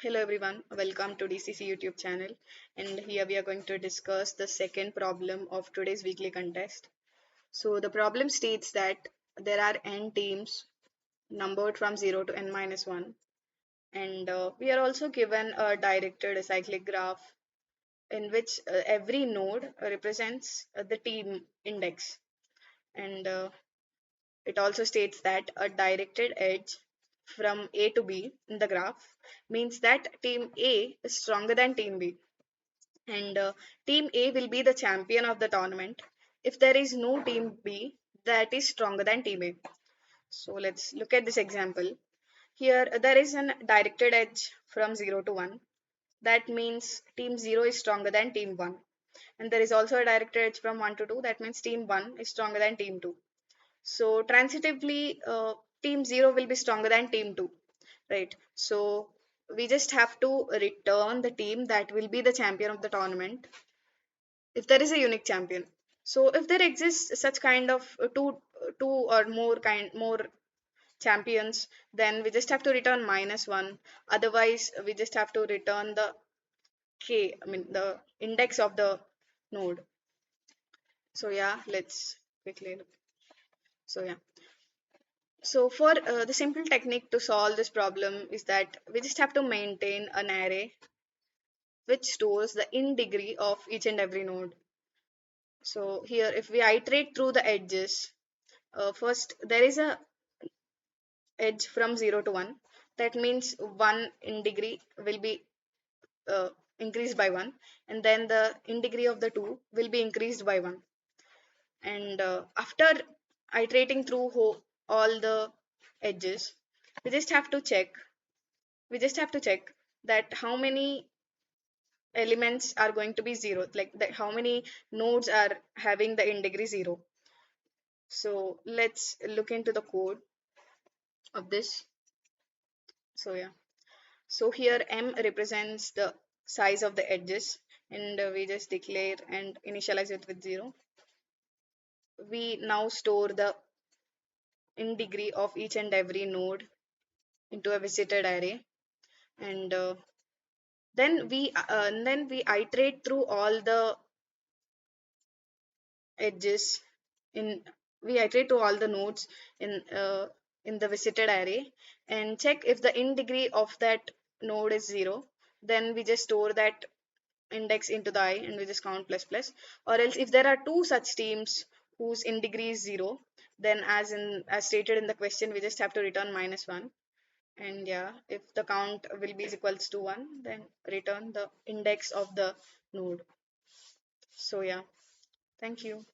Hello everyone, welcome to DCC YouTube channel, and here we are going to discuss the second problem of today's weekly contest. So the problem states that there are n teams numbered from 0 to n minus 1, and we are also given a directed acyclic graph in which every node represents the team index, and it also states that a directed edge from A to B in the graph means that team A is stronger than team B, and team A will be the champion of the tournament if there is no team B that is stronger than team A. So let's look at this example. Here there is an directed edge from 0 to 1. That means team 0 is stronger than team 1. And there is also a directed edge from 1 to 2. That means team 1 is stronger than team 2. So transitively, team 0 will be stronger than team 2, right? So we just have to return the team that will be the champion of the tournament if there is a unique champion. So if there exists such kind of two or more champions, then we just have to return -1. Otherwise, we just have to return the the index of the node. So yeah, let's quickly look. So yeah. So for the simple technique to solve this problem is that we just have to maintain an array which stores the in degree of each and every node. So here, if we iterate through the edges, first there is a edge from 0 to 1. That means 1 in degree will be uh, increased by 1, and then the in degree of the 2 will be increased by 1. And after iterating through all the edges, we just have to check we just have to check that how many elements are going to be 0, like that how many nodes are having the in degree 0. So let's look into the code of this. So yeah, so here m represents the size of the edges, and we just declare and initialize it with 0. We now store the in degree of each and every node into a visited array, and then we iterate through all the edges in we iterate to all the nodes in the visited array and check if the in degree of that node is 0. Then we just store that index into the I and we just count plus plus. Or else if there are two such teams whose in degree is 0, then as stated in the question, we just have to return -1. And yeah, if the count will be is equals to 1, then return the index of the node. So yeah, thank you.